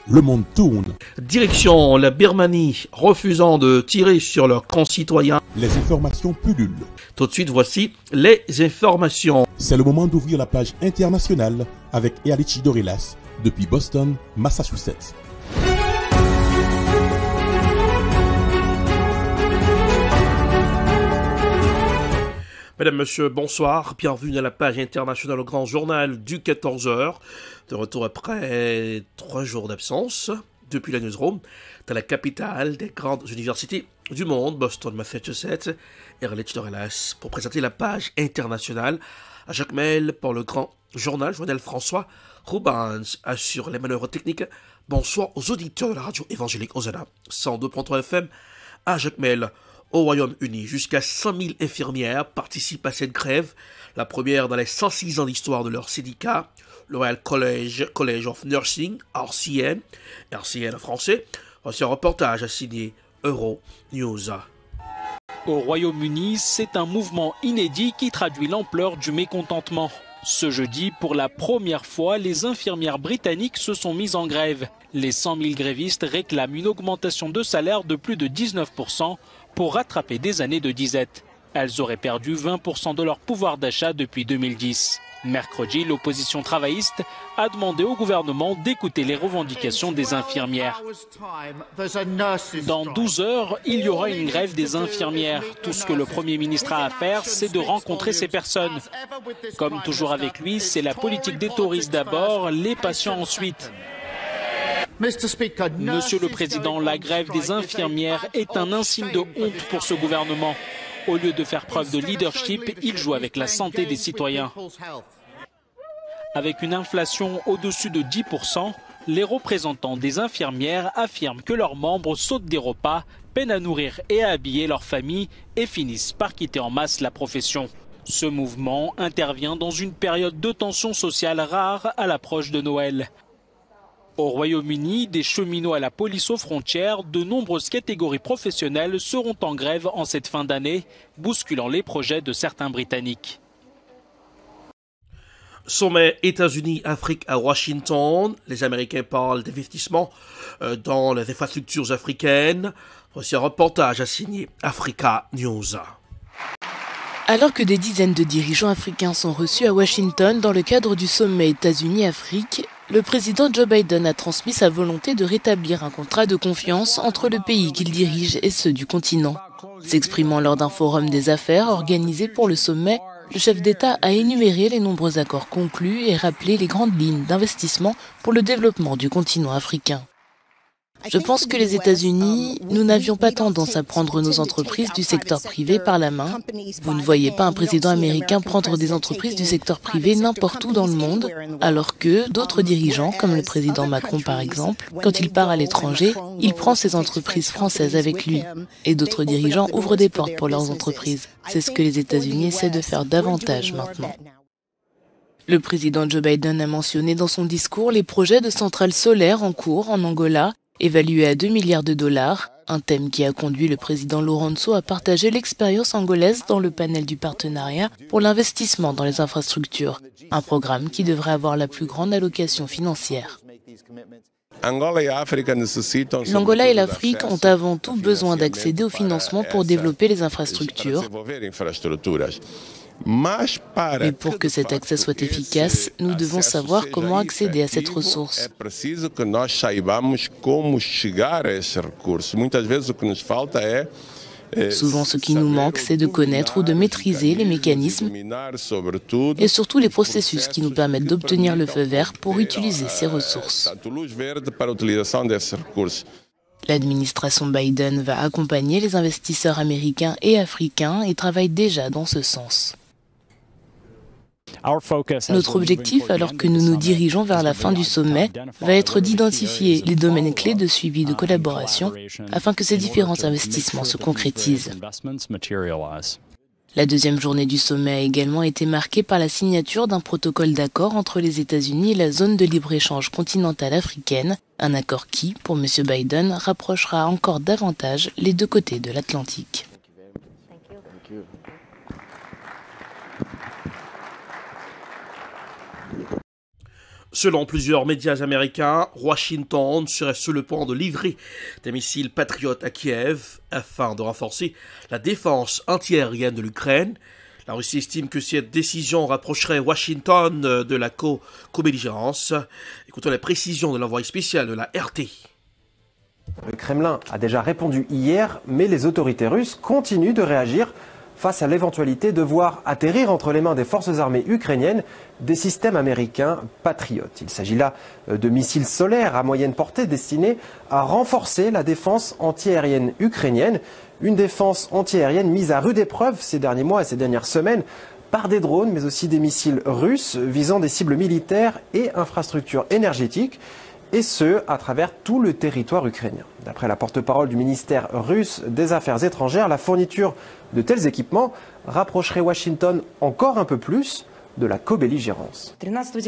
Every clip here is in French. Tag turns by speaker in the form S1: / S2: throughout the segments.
S1: le monde tourne.
S2: Direction la Birmanie, refusant de tirer sur leurs concitoyens.
S1: Les informations pullulent.
S2: Tout de suite, voici les informations.
S1: C'est le moment d'ouvrir la page internationale avec Erlichi Dorelas depuis Boston, Massachusetts.
S2: Mesdames, Messieurs, bonsoir. Bienvenue à la page internationale au grand journal du 14h. De retour après 3 jours d'absence depuis la newsroom dans la capitale des grandes universités du monde, Boston, Massachusetts. Erlichi Dorelas pour présenter la page internationale. À chaque mail pour le grand journal, Joël François Rubens assure les manœuvres techniques. Bonsoir aux auditeurs de la radio évangélique Hosanna 102.3 FM à Jacmel. Au Royaume-Uni, jusqu'à 100 000 infirmières participent à cette grève, la première dans les 106 ans d'histoire de leur syndicat, le Royal College of Nursing, RCN en français. Voici un reportage à signer Euronews.
S3: Au Royaume-Uni, c'est un mouvement inédit qui traduit l'ampleur du mécontentement. Ce jeudi, pour la première fois, les infirmières britanniques se sont mises en grève. Les 100 000 grévistes réclament une augmentation de salaire de plus de 19% pour rattraper des années de disette. Elles auraient perdu 20% de leur pouvoir d'achat depuis 2010. Mercredi, l'opposition travailliste a demandé au gouvernement d'écouter les revendications des infirmières. Dans 12 heures, il y aura une grève des infirmières. Tout ce que le Premier ministre a à faire, c'est de rencontrer ces personnes. Comme toujours avec lui, c'est la politique des touristes d'abord, les patients ensuite. Monsieur le Président, la grève des infirmières est un insigne de honte pour ce gouvernement. Au lieu de faire preuve de leadership, il joue avec la santé des citoyens. Avec une inflation au-dessus de 10%, les représentants des infirmières affirment que leurs membres sautent des repas, peinent à nourrir et à habiller leurs familles et finissent par quitter en masse la profession. Ce mouvement intervient dans une période de tension sociale rare à l'approche de Noël. Au Royaume-Uni, des cheminots à la police aux frontières, de nombreuses catégories professionnelles seront en grève en cette fin d'année, bousculant les projets de certains Britanniques.
S2: Sommet États-Unis-Afrique à Washington. Les Américains parlent d'investissement dans les infrastructures africaines. Voici un reportage à signer Africa News.
S4: Alors que des dizaines de dirigeants africains sont reçus à Washington dans le cadre du sommet États-Unis-Afrique, le président Joe Biden a transmis sa volonté de rétablir un contrat de confiance entre le pays qu'il dirige et ceux du continent. S'exprimant lors d'un forum des affaires organisé pour le sommet, le chef d'État a énuméré les nombreux accords conclus et rappelé les grandes lignes d'investissement pour le développement du continent africain. Je pense que les États-Unis, nous n'avions pas tendance à prendre nos entreprises du secteur privé par la main. Vous ne voyez pas un président américain prendre des entreprises du secteur privé n'importe où dans le monde, alors que d'autres dirigeants, comme le président Macron par exemple, quand il part à l'étranger, il prend ses entreprises françaises avec lui. Et d'autres dirigeants ouvrent des portes pour leurs entreprises. C'est ce que les États-Unis essaient de faire davantage maintenant. Le président Joe Biden a mentionné dans son discours les projets de centrales solaires en cours en Angola, évalué à 2 milliards de dollars, un thème qui a conduit le président Lourenço à partager l'expérience angolaise dans le panel du partenariat pour l'investissement dans les infrastructures, un programme qui devrait avoir la plus grande allocation financière. L'Angola et l'Afrique ont avant tout besoin d'accéder au financement pour développer les infrastructures. Mais pour que cet accès soit efficace, nous devons savoir comment accéder à cette ressource. Souvent, ce qui nous manque, c'est de connaître ou de maîtriser les mécanismes et surtout les processus qui nous permettent d'obtenir le feu vert pour utiliser ces ressources. L'administration Biden va accompagner les investisseurs américains et africains et travaille déjà dans ce sens. Notre objectif, alors que nous nous dirigeons vers la fin du sommet, va être d'identifier les domaines clés de suivi de collaboration afin que ces différents investissements se concrétisent. La deuxième journée du sommet a également été marquée par la signature d'un protocole d'accord entre les États-Unis et la zone de libre-échange continentale africaine, un accord qui, pour M. Biden, rapprochera encore davantage les deux côtés de l'Atlantique.
S2: Selon plusieurs médias américains, Washington serait sur le point de livrer des missiles patriotes à Kiev afin de renforcer la défense antiaérienne de l'Ukraine. La Russie estime que cette décision rapprocherait Washington de la co-belligérance. Écoutons les précisions de l'envoyé spécial de la RT.
S5: Le Kremlin a déjà répondu hier, mais les autorités russes continuent de réagir face à l'éventualité de voir atterrir entre les mains des forces armées ukrainiennes des systèmes américains patriotes. Il s'agit là de missiles solaires à moyenne portée destinés à renforcer la défense antiaérienne ukrainienne. Une défense antiaérienne mise à rude épreuve ces derniers mois et ces dernières semaines par des drones, mais aussi des missiles russes visant des cibles militaires et infrastructures énergétiques, et ce, à travers tout le territoire ukrainien. D'après la porte-parole du ministère russe des Affaires étrangères, la fourniture de tels équipements rapprocherait Washington encore un peu plus de la co-belligérance.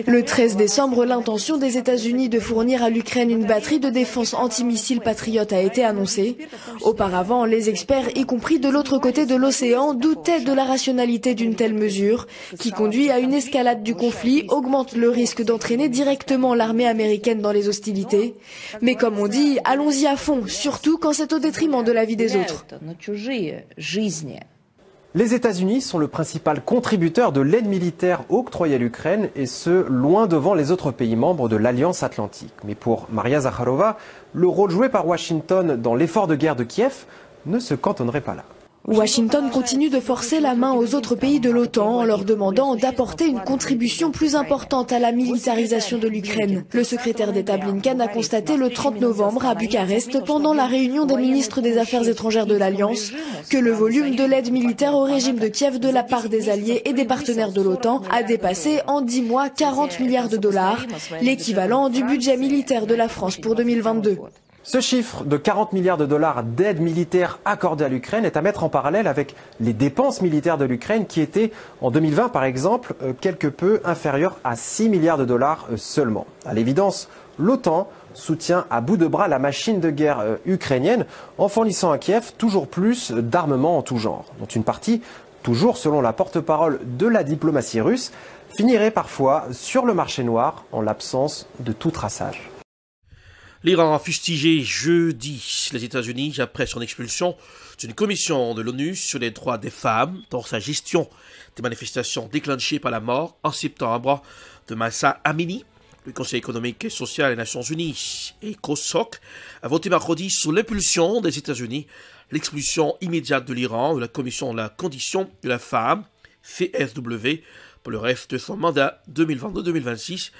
S6: Le 13 décembre, l'intention des États-Unis de fournir à l'Ukraine une batterie de défense antimissile patriote a été annoncée. Auparavant, les experts, y compris de l'autre côté de l'océan, doutaient de la rationalité d'une telle mesure, qui conduit à une escalade du conflit, augmente le risque d'entraîner directement l'armée américaine dans les hostilités. Mais comme on dit, allons-y à fond, surtout quand c'est au détriment de la vie des autres.
S5: Les États-Unis sont le principal contributeur de l'aide militaire octroyée à l'Ukraine, et ce, loin devant les autres pays membres de l'Alliance Atlantique. Mais pour Maria Zakharova, le rôle joué par Washington dans l'effort de guerre de Kiev ne se cantonnerait pas là.
S6: Washington continue de forcer la main aux autres pays de l'OTAN en leur demandant d'apporter une contribution plus importante à la militarisation de l'Ukraine. Le secrétaire d'État Blinken a constaté le 30 novembre à Bucarest, pendant la réunion des ministres des Affaires étrangères de l'Alliance, que le volume de l'aide militaire au régime de Kiev de la part des alliés et des partenaires de l'OTAN a dépassé en 10 mois 40 milliards de dollars, l'équivalent du budget militaire de la France pour 2022.
S5: Ce chiffre de 40 milliards de dollars d'aide militaire accordée à l'Ukraine est à mettre en parallèle avec les dépenses militaires de l'Ukraine qui étaient, en 2020 par exemple, quelque peu inférieures à 6 milliards de dollars seulement. À l'évidence, l'OTAN soutient à bout de bras la machine de guerre ukrainienne en fournissant à Kiev toujours plus d'armements en tout genre, dont une partie, toujours selon la porte-parole de la diplomatie russe, finirait parfois sur le marché noir en l'absence de tout traçage.
S2: L'Iran a fustigé jeudi les États-Unis après son expulsion d'une commission de l'ONU sur les droits des femmes dans sa gestion des manifestations déclenchées par la mort en septembre de Mahsa Amini. Le Conseil économique et social des Nations Unies et COSOC a voté mercredi sous l'impulsion des États-Unis l'expulsion immédiate de l'Iran de la Commission de la condition de la femme, CSW, pour le reste de son mandat 2022-2026.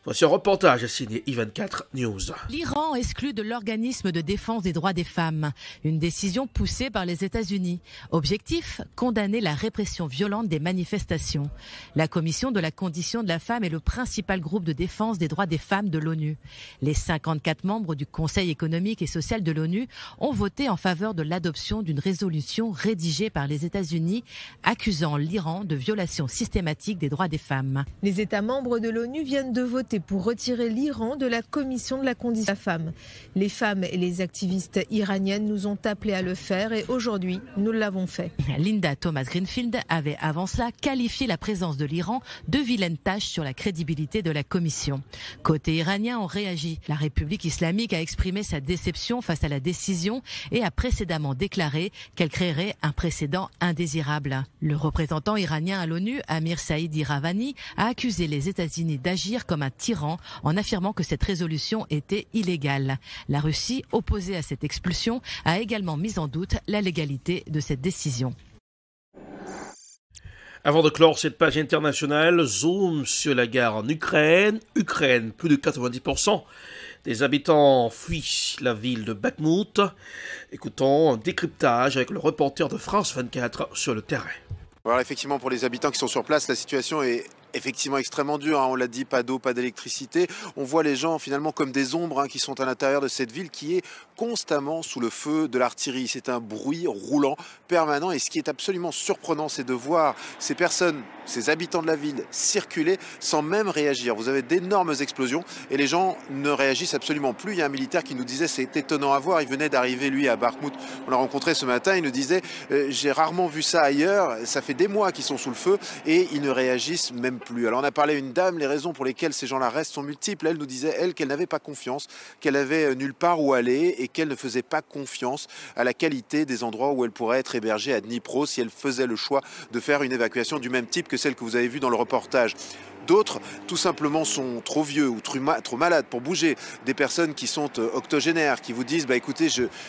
S2: Voici un reportage signé I24 News.
S7: L'Iran exclu de l'organisme de défense des droits des femmes. Une décision poussée par les États-Unis. Objectif, condamner la répression violente des manifestations. La Commission de la condition de la femme est le principal groupe de défense des droits des femmes de l'ONU. Les 54 membres du Conseil économique et social de l'ONU ont voté en faveur de l'adoption d'une résolution rédigée par les États-Unis accusant l'Iran de violation systématique des droits des femmes.
S8: Les États membres de l'ONU viennent de voter pour retirer l'Iran de la Commission de la condition de la femme. Les femmes et les activistes iraniennes nous ont appelés à le faire et aujourd'hui, nous l'avons fait.
S7: Linda Thomas-Greenfield avait avant cela qualifié la présence de l'Iran de vilaine tache sur la crédibilité de la Commission. Côté iranien, on réagit. La République islamique a exprimé sa déception face à la décision et a précédemment déclaré qu'elle créerait un précédent indésirable. Le représentant iranien à l'ONU, Amir Saïd Iravani, a accusé les États-Unis d'agir comme un tyran en affirmant que cette résolution était illégale. La Russie, opposée à cette expulsion, a également mis en doute la légalité de cette décision.
S2: Avant de clore cette page internationale, zoom sur la guerre en Ukraine. Ukraine, plus de 90% des habitants fuient la ville de Bakhmout. Écoutons un décryptage avec le reporter de France 24 sur le terrain.
S9: Alors effectivement, pour les habitants qui sont sur place, la situation est effectivement extrêmement dur, on l'a dit, pas d'eau, pas d'électricité. On voit les gens finalement comme des ombres qui sont à l'intérieur de cette ville qui est constamment sous le feu de l'artillerie. C'est un bruit roulant permanent et ce qui est absolument surprenant, c'est de voir ces personnes ces habitants de la ville circuler sans même réagir. Vous avez d'énormes explosions et les gens ne réagissent absolument plus. Il y a un militaire qui nous disait, c'est étonnant à voir, il venait d'arriver lui à Bakhmout, on l'a rencontré ce matin, il nous disait j'ai rarement vu ça ailleurs, ça fait des mois qu'ils sont sous le feu et ils ne réagissent même plus. Alors on a parlé à une dame, les raisons pour lesquelles ces gens-là restent sont multiples. Elle nous disait, elle, qu'elle n'avait pas confiance, qu'elle avait nulle part où aller et qu'elle ne faisait pas confiance à la qualité des endroits où elle pourrait être hébergée à Dnipro si elle faisait le choix de faire une évacuation du même type que celle que vous avez vue dans le reportage. D'autres, tout simplement, sont trop vieux ou trop malades pour bouger. Des personnes qui sont octogénaires, qui vous disent bah, « écoutez,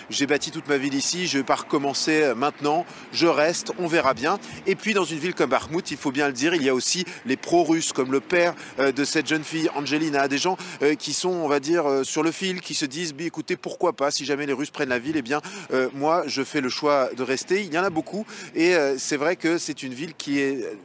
S9: j'ai bâti toute ma ville ici, je ne vais pas recommencer maintenant, je reste, on verra bien ». Et puis, dans une ville comme Bakhmout, il faut bien le dire, il y a aussi les pro-russes, comme le père de cette jeune fille, Angelina, des gens qui sont, on va dire, sur le fil, qui se disent bah, « écoutez, pourquoi pas, si jamais les Russes prennent la ville, eh bien, moi, je fais le choix de rester ». Il y en a beaucoup et c'est vrai que c'est une ville qui est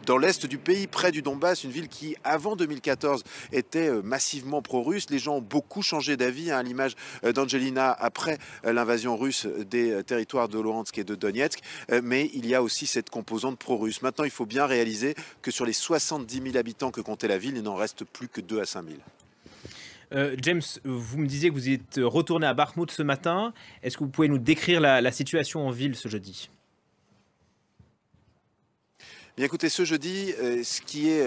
S9: dans l'est du pays, près du Donbass, une ville qui, avant 2014, était massivement pro-russe. Les gens ont beaucoup changé d'avis, à l'image d'Angelina après l'invasion russe des territoires de Luhansk et de Donetsk. Mais il y a aussi cette composante pro-russe. Maintenant, il faut bien réaliser que sur les 70 000 habitants que comptait la ville, il n'en reste plus que 2 à 5 000.
S10: James, vous me disiez que vous êtes retourné à Bakhmout ce matin. Est-ce que vous pouvez nous décrire la situation en ville ce jeudi ?
S9: Bien écoutez, ce jeudi, ce qui est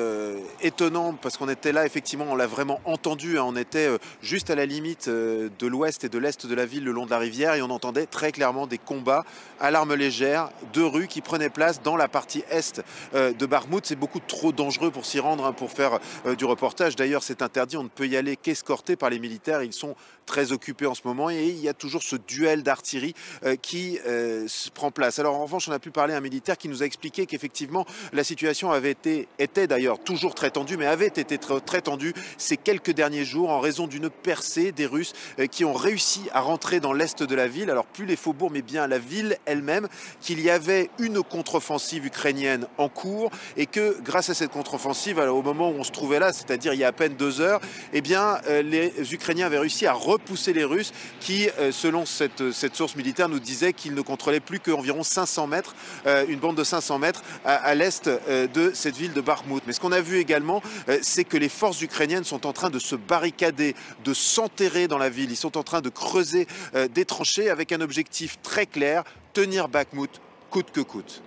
S9: étonnant, parce qu'on était là, effectivement, on l'a vraiment entendu, hein, on était juste à la limite de l'ouest et de l'est de la ville, le long de la rivière, et on entendait très clairement des combats à l'arme légère, 2 rues qui prenaient place dans la partie est de Bakhmout. C'est beaucoup trop dangereux pour s'y rendre, hein, pour faire du reportage. D'ailleurs, c'est interdit, on ne peut y aller qu'escorté par les militaires, ils sont très occupés en ce moment, et il y a toujours ce duel d'artillerie qui se prend place. Alors en revanche, on a pu parler à un militaire qui nous a expliqué qu'effectivement, la situation était d'ailleurs toujours très tendue, mais avait été très tendue ces quelques derniers jours en raison d'une percée des Russes qui ont réussi à rentrer dans l'est de la ville. Alors plus les faubourgs, mais bien la ville elle-même, qu'il y avait une contre-offensive ukrainienne en cours et que grâce à cette contre-offensive, au moment où on se trouvait là, c'est-à-dire il y a à peine 2 heures, eh bien les Ukrainiens avaient réussi à repousser les Russes qui, selon cette source militaire, nous disaient qu'ils ne contrôlaient plus qu'environ 500 mètres, une bande de 500 mètres à l'est de cette ville de Bakhmout. Mais ce qu'on a vu également, c'est que les forces ukrainiennes sont en train de se barricader, de s'enterrer dans la ville. Ils sont en train de creuser des tranchées avec un objectif très clair, tenir Bakhmout coûte que coûte.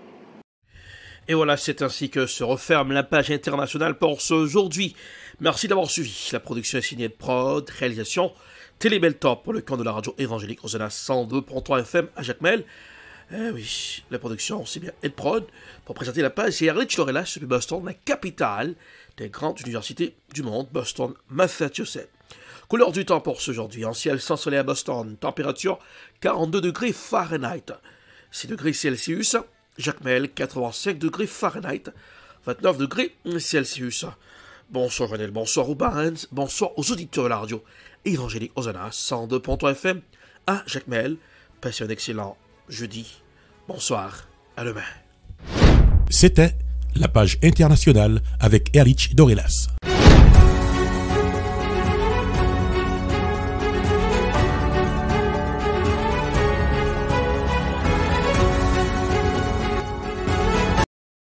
S2: Et voilà, c'est ainsi que se referme la page internationale pour ce aujourd'hui. Merci d'avoir suivi. La production est signée de Prod, réalisation Télébeltop pour le camp de la radio évangélique Rosanna 102.3 FM à Jacmel. Eh oui, la production, c'est bien Ed Prod. Pour présenter la page, c'est Erlich Lorelas depuis Boston, la capitale des grandes universités du monde, Boston, Massachusetts. Couleur du temps pour ce aujourd'hui, en ciel sans soleil à Boston, température 42 degrés Fahrenheit, 6 degrés Celsius, Jacmel 85 degrés Fahrenheit, 29 degrés Celsius. Bonsoir Janelle, bonsoir aux Barnes, bonsoir aux auditeurs de la radio évangélique Hosanna 102.3 FM à Jacmel. Passez un excellent jeudi. Bonsoir, à demain.
S1: C'était la page internationale avec Erlich Dorelas.